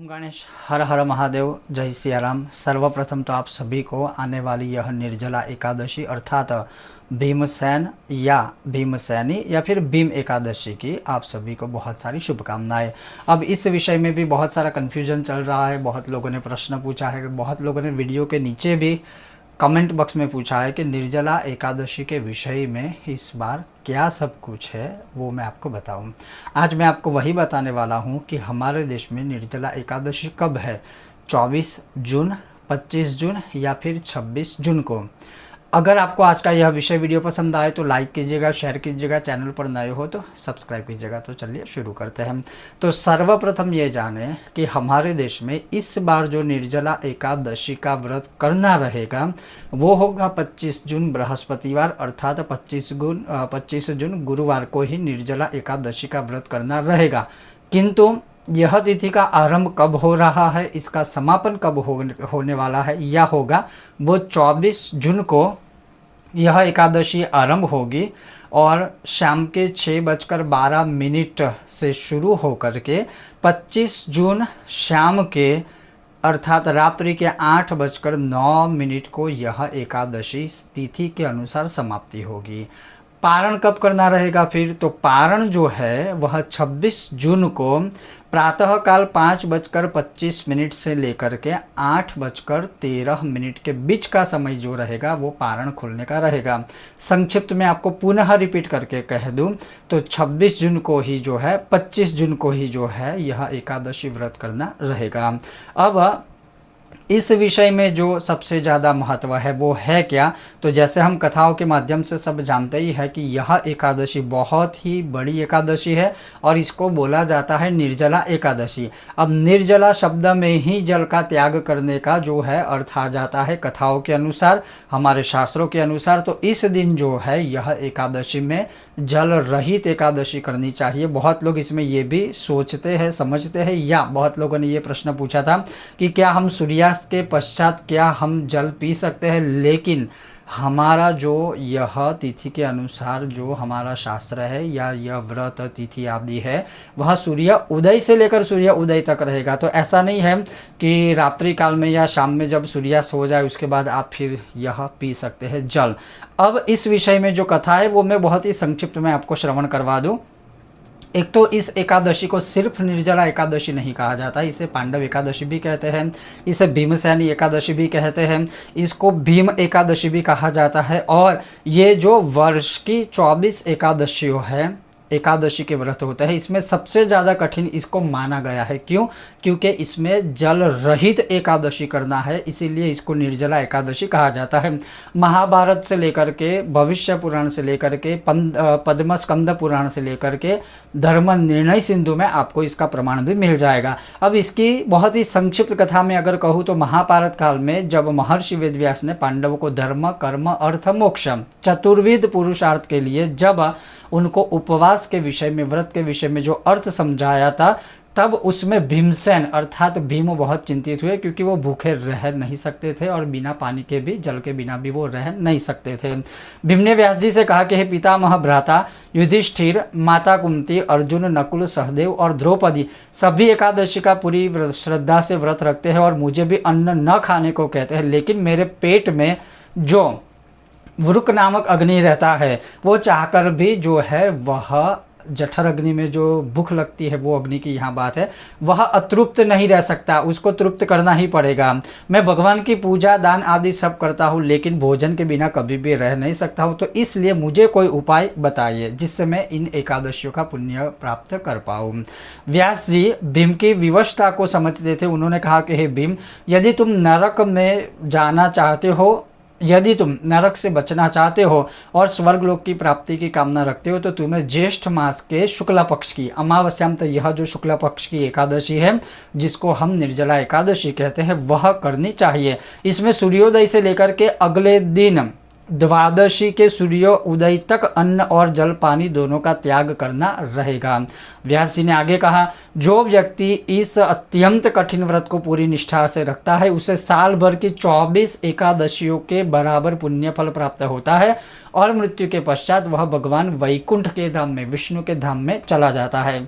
ओम गणेश हर हर महादेव जय सिया राम। सर्वप्रथम तो आप सभी को आने वाली यह निर्जला एकादशी अर्थात भीमसेन या भीमसेनी या फिर भीम एकादशी की आप सभी को बहुत सारी शुभकामनाएं। अब इस विषय में भी बहुत सारा कन्फ्यूजन चल रहा है, बहुत लोगों ने प्रश्न पूछा है, बहुत लोगों ने वीडियो के नीचे भी कमेंट बॉक्स में पूछा है कि निर्जला एकादशी के विषय में इस बार क्या सब कुछ है वो मैं आपको बताऊं। आज मैं आपको वही बताने वाला हूं कि हमारे देश में निर्जला एकादशी कब है, 24 जून, 25 जून या फिर 26 जून को। अगर आपको आज का यह विषय वीडियो पसंद आए तो लाइक कीजिएगा, शेयर कीजिएगा, चैनल पर नए हो तो सब्सक्राइब कीजिएगा। तो चलिए शुरू करते हैं। तो सर्वप्रथम ये जाने कि हमारे देश में इस बार जो निर्जला एकादशी का व्रत करना रहेगा वो होगा 25 जून बृहस्पतिवार अर्थात 25 जून गुरुवार को ही निर्जला एकादशी का व्रत करना रहेगा। किंतु यह तिथि का आरंभ कब हो रहा है, इसका समापन कब होने वाला है या होगा, वो 24 जून को यह एकादशी आरंभ होगी और शाम के 6:12 से शुरू होकर के 25 जून शाम के अर्थात रात्रि के 8:09 को यह एकादशी तिथि के अनुसार समाप्ति होगी। पारण कब करना रहेगा फिर, तो पारण जो है वह 26 जून को प्रातःकाल 5:25 से लेकर के 8:13 के बीच का समय जो रहेगा वो पारण खुलने का रहेगा। संक्षिप्त में आपको पुनः रिपीट करके कह दूं तो 26 जून को ही जो है 25 जून को ही जो है यह एकादशी व्रत करना रहेगा। अब इस विषय में जो सबसे ज़्यादा महत्व है वो है क्या, तो जैसे हम कथाओं के माध्यम से सब जानते ही है कि यह एकादशी बहुत ही बड़ी एकादशी है और इसको बोला जाता है निर्जला एकादशी। अब निर्जला शब्द में ही जल का त्याग करने का जो है अर्थ आ जाता है कथाओं के अनुसार, हमारे शास्त्रों के अनुसार। तो इस दिन जो है यह एकादशी में जल रहित एकादशी करनी चाहिए। बहुत लोग इसमें ये भी सोचते हैं, समझते हैं, या बहुत लोगों ने ये प्रश्न पूछा था कि क्या हम सूर्यास्त के पश्चात क्या हम जल पी सकते हैं, लेकिन हमारा जो यह तिथि के अनुसार जो हमारा शास्त्र है या यह व्रत तिथि आदि है वह सूर्य उदय से लेकर सूर्य उदय तक रहेगा। तो ऐसा नहीं है कि रात्रि काल में या शाम में जब सूर्यास्त हो जाए उसके बाद आप फिर यह पी सकते हैं जल। अब इस विषय में जो कथा है वो मैं बहुत ही संक्षिप्त में आपको श्रवण करवा दूं। एक तो इस एकादशी को सिर्फ निर्जला एकादशी नहीं कहा जाता, इसे पांडव एकादशी भी कहते हैं, इसे भीमसेनी एकादशी भी कहते हैं, इसको भीम एकादशी भी कहा जाता है। और ये जो वर्ष की 24 एकादशी के व्रत होते हैं इसमें सबसे ज़्यादा कठिन इसको माना गया है। क्यों? क्योंकि इसमें जल रहित एकादशी करना है, इसीलिए इसको निर्जला एकादशी कहा जाता है। महाभारत से लेकर के भविष्य पुराण से लेकर के पद्म स्कंद पुराण से लेकर के धर्म निर्णय सिंधु में आपको इसका प्रमाण भी मिल जाएगा। अब इसकी बहुत ही संक्षिप्त कथा में अगर कहूँ तो महाभारत काल में जब महर्षि वेदव्यास ने पांडवों को धर्म कर्म अर्थ मोक्ष चतुर्विध पुरुषार्थ के लिए जब उनको उपवास के विषय में, व्रत के विषय में जो अर्थ समझाया था, तब उसमें भीमसेन अर्थात भीम बहुत चिंतित हुए क्योंकि वो भूखे रह नहीं सकते थे और बिना पानी के भी, जल के बिना भी वो रह नहीं सकते थे। भीम ने व्यास जी से कहा कि हे पितामह भ्राता युधिष्ठिर, माता कुंती, अर्जुन, नकुल, सहदेव और द्रौपदी सभी एकादशी का पूरी श्रद्धा से व्रत रखते हैं और मुझे भी अन्न न खाने को कहते हैं, लेकिन मेरे पेट में जो वृक नामक अग्नि रहता है वो चाहकर भी जो है वह जठर अग्नि में जो भूख लगती है वो अग्नि की यहाँ बात है, वह अतृप्त नहीं रह सकता, उसको तृप्त करना ही पड़ेगा। मैं भगवान की पूजा दान आदि सब करता हूँ लेकिन भोजन के बिना कभी भी रह नहीं सकता हूँ, तो इसलिए मुझे कोई उपाय बताइए जिससे मैं इन एकादशियों का पुण्य प्राप्त कर पाऊँ। व्यास जी भीम की विवशता को समझते थे। उन्होंने कहा कि हे भीम, यदि तुम नरक में जाना चाहते हो, यदि तुम नरक से बचना चाहते हो और स्वर्गलोक की प्राप्ति की कामना रखते हो तो तुम्हें ज्येष्ठ मास के शुक्ला पक्ष की अमावस्याम, तो यह जो शुक्ला पक्ष की एकादशी है जिसको हम निर्जला एकादशी कहते हैं वह करनी चाहिए। इसमें सूर्योदय से लेकर के अगले दिन द्वादशी के सूर्य उदय तक अन्न और जल पानी दोनों का त्याग करना रहेगा। व्यास जी ने आगे कहा, जो व्यक्ति इस अत्यंत कठिन व्रत को पूरी निष्ठा से रखता है उसे साल भर की 24 एकादशियों के बराबर पुण्य फल प्राप्त होता है और मृत्यु के पश्चात वह भगवान वैकुंठ के धाम में, विष्णु के धाम में चला जाता है।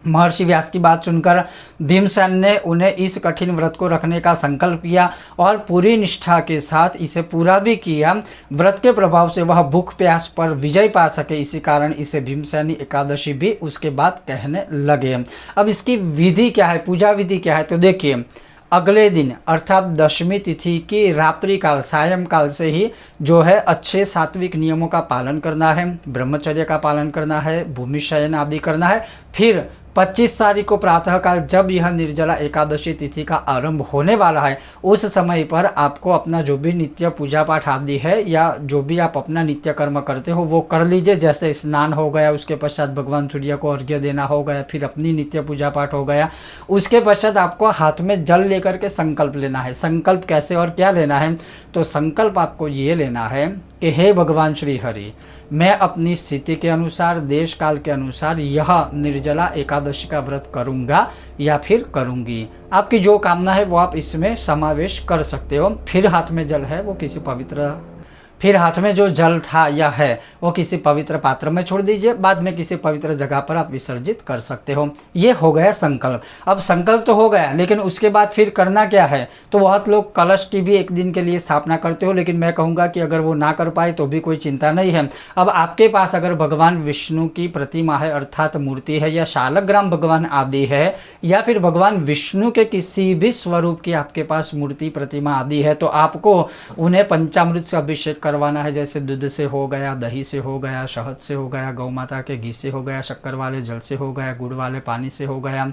महर्षि व्यास की बात सुनकर भीमसेन ने उन्हें इस कठिन व्रत को रखने का संकल्प किया और पूरी निष्ठा के साथ इसे पूरा भी किया। व्रत के प्रभाव से वह भूख प्यास पर विजय पा सके, इसी कारण इसे भीमसेनी एकादशी भी उसके बाद कहने लगे। अब इसकी विधि क्या है, पूजा विधि क्या है, तो देखिए अगले दिन अर्थात दशमी तिथि की रात्रि काल सायंकाल से ही जो है अच्छे सात्विक नियमों का पालन करना है, ब्रह्मचर्य का पालन करना है, भूमि शयन आदि करना है। फिर 25 तारीख को प्रातःकाल जब यह निर्जला एकादशी तिथि का आरंभ होने वाला है, उस समय पर आपको अपना जो भी नित्य पूजा पाठ आदि है या जो भी आप अपना नित्य कर्म करते हो वो कर लीजिए। जैसे स्नान हो गया, उसके पश्चात भगवान सूर्य को अर्घ्य देना हो गया, फिर अपनी नित्य पूजा पाठ हो गया। उसके पश्चात आपको हाथ में जल लेकर के संकल्प लेना है। संकल्प कैसे और क्या लेना है, तो संकल्प आपको ये लेना है कि हे भगवान श्री हरि, मैं अपनी स्थिति के अनुसार देश काल के अनुसार यह निर्जला एकादशी का व्रत करूंगा या फिर करूंगी। आपकी जो कामना है वो आप इसमें समावेश कर सकते हो। फिर हाथ में जल है वो किसी पवित्र फिर हाथ में जो जल था या है वो किसी पवित्र पात्र में छोड़ दीजिए, बाद में किसी पवित्र जगह पर आप विसर्जित कर सकते हो। ये हो गया संकल्प। अब संकल्प तो हो गया, लेकिन उसके बाद फिर करना क्या है, तो बहुत लोग कलश की भी एक दिन के लिए स्थापना करते हो, लेकिन मैं कहूँगा कि अगर वो ना कर पाए तो भी कोई चिंता नहीं है। अब आपके पास अगर भगवान विष्णु की प्रतिमा है अर्थात मूर्ति है, या शालग्राम भगवान आदि है, या फिर भगवान विष्णु के किसी भी स्वरूप की आपके पास मूर्ति प्रतिमा आदि है, तो आपको उन्हें पंचामृत से अभिषेक करवाना है। जैसे दूध से हो गया, दही से हो गया, शहद से हो गया, गौ माता के घी से हो गया, शक्कर वाले जल से हो गया, गुड़ वाले पानी से हो गया,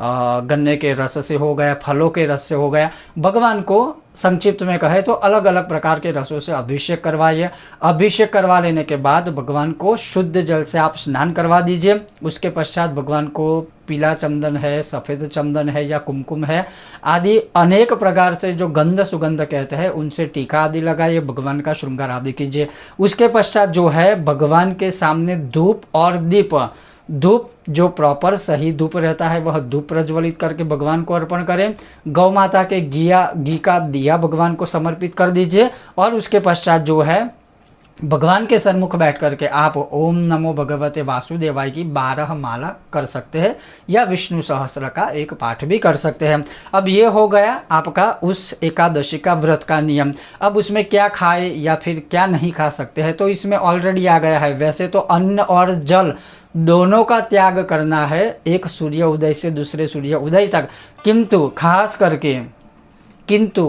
गन्ने के रस से हो गया, फलों के रस से हो गया। भगवान को संक्षिप्त में कहे तो अलग अलग प्रकार के रसों से अभिषेक करवाइए। अभिषेक करवा लेने के बाद भगवान को शुद्ध जल से आप स्नान करवा दीजिए। उसके पश्चात भगवान को पीला चंदन है, सफ़ेद चंदन है या कुमकुम है आदि अनेक प्रकार से जो गंध सुगंध कहते हैं उनसे टीका आदि लगाइए, भगवान का श्रृंगार आदि कीजिए। उसके पश्चात जो है भगवान के सामने धूप और दीप, धूप जो प्रॉपर सही धूप रहता है वह धूप प्रज्वलित करके भगवान को अर्पण करें। गौ माता के घी का दिया भगवान को समर्पित कर दीजिए। और उसके पश्चात जो है भगवान के सन्मुख बैठ करके आप ओम नमो भगवते वासुदेवाय की 12 माला कर सकते हैं, या विष्णु सहस्त्र का एक पाठ भी कर सकते हैं। अब ये हो गया आपका उस एकादशी का व्रत का नियम। अब उसमें क्या खाए या फिर क्या नहीं खा सकते हैं, तो इसमें ऑलरेडी आ गया है। वैसे तो अन्न और जल दोनों का त्याग करना है, एक सूर्य उदय से दूसरे सूर्य उदय तक। किंतु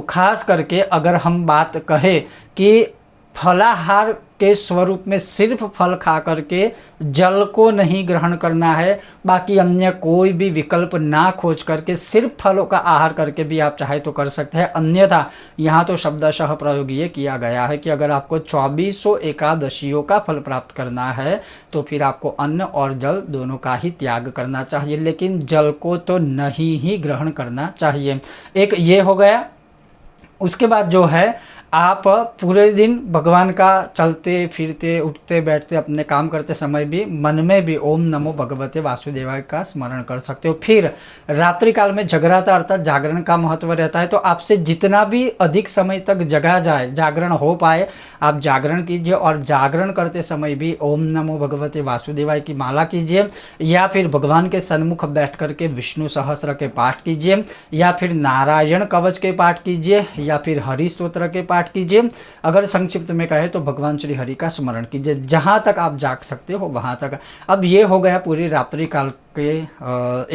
खास करके अगर हम बात कहें कि फलाहार के स्वरूप में सिर्फ फल खा करके जल को नहीं ग्रहण करना है, बाकी अन्य कोई भी विकल्प ना खोज करके सिर्फ फलों का आहार करके भी आप चाहे तो कर सकते हैं। अन्यथा यहाँ तो शब्दशः प्रयोग ये किया गया है कि अगर आपको 2400 एकादशियों का फल प्राप्त करना है तो फिर आपको अन्न और जल दोनों का ही त्याग करना चाहिए, लेकिन जल को तो नहीं ही ग्रहण करना चाहिए। एक ये हो गया। उसके बाद जो है आप पूरे दिन भगवान का चलते फिरते उठते बैठते अपने काम करते समय भी मन में भी ओम नमो भगवते वासुदेवाय का स्मरण कर सकते हो। फिर रात्रि काल में जगराता अर्थात जागरण का महत्व रहता है, तो आपसे जितना भी अधिक समय तक जगा जाए, जागरण हो पाए, आप जागरण कीजिए। और जागरण करते समय भी ओम नमो भगवते वासुदेवाय की माला कीजिए, या फिर भगवान के सन्मुख बैठ करके विष्णु सहस्त्र के पाठ कीजिए, या फिर नारायण कवच के पाठ कीजिए, या फिर हरि स्तोत्र के पाठ कीजिए। अगर संक्षिप्त में कहे तो भगवान श्री हरि का स्मरण कीजिए, जहां तक आप जाग सकते हो वहां तक। अब ये हो गया पूरी रात्रि काल के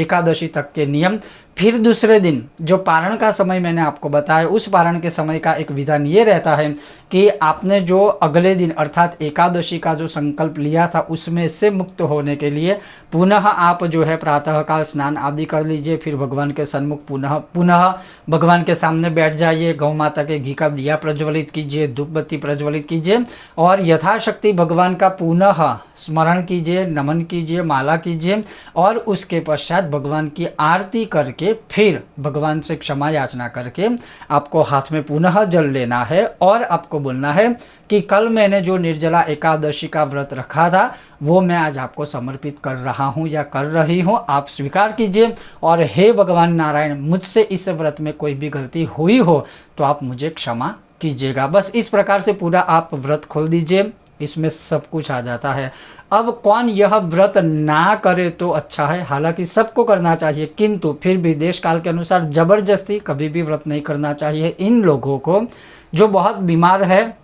एकादशी तक के नियम। फिर दूसरे दिन जो पारण का समय मैंने आपको बताया, उस पारण के समय का एक विधान ये रहता है कि आपने जो अगले दिन अर्थात एकादशी का जो संकल्प लिया था उसमें से मुक्त होने के लिए पुनः आप जो है प्रातःकाल स्नान आदि कर लीजिए। फिर भगवान के सन्मुख पुनः भगवान के सामने बैठ जाइए, गौ माता के घी का दिया प्रज्वलित कीजिए, धूप बत्ती प्रज्वलित कीजिए और यथाशक्ति भगवान का पुनः स्मरण कीजिए, नमन कीजिए, माला कीजिए। और उसके पश्चात भगवान की आरती करके फिर भगवान से क्षमा याचना करके आपको हाथ में पुनः जल लेना है और आपको बोलना है कि कल मैंने जो निर्जला एकादशी का व्रत रखा था वो मैं आज आपको समर्पित कर रहा हूँ या कर रही हूँ, आप स्वीकार कीजिए। और हे भगवान नारायण, मुझसे इस व्रत में कोई भी गलती हुई हो तो आप मुझे क्षमा कीजिएगा। बस इस प्रकार से पूरा आप व्रत खोल दीजिए, इसमें सब कुछ आ जाता है। अब कौन यह व्रत ना करे तो अच्छा है, हालांकि सबको करना चाहिए, किंतु फिर भी देश काल के अनुसार जबरदस्ती कभी भी व्रत नहीं करना चाहिए। इन लोगों को जो बहुत बीमार है,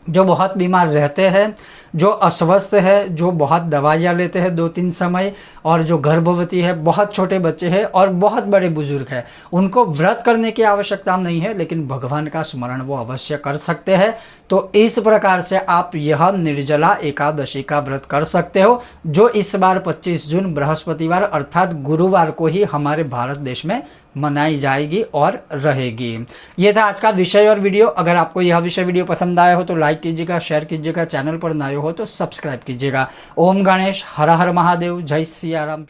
जो बहुत बीमार रहते हैं, जो अस्वस्थ है, जो बहुत दवाइयाँ लेते हैं 2-3 समय, और जो गर्भवती है, बहुत छोटे बच्चे हैं और बहुत बड़े बुजुर्ग हैं, उनको व्रत करने की आवश्यकता नहीं है, लेकिन भगवान का स्मरण वो अवश्य कर सकते हैं। तो इस प्रकार से आप यह निर्जला एकादशी का व्रत कर सकते हो, जो इस बार 25 जून बृहस्पतिवार अर्थात गुरुवार को ही हमारे भारत देश में मनाई जाएगी और रहेगी। ये था आज का विषय और वीडियो। अगर आपको यह वीडियो पसंद आया हो तो लाइक कीजिएगा, शेयर कीजिएगा, चैनल पर नए हो तो सब्सक्राइब कीजिएगा। ओम गणेश, हर हर महादेव, जय सिया राम।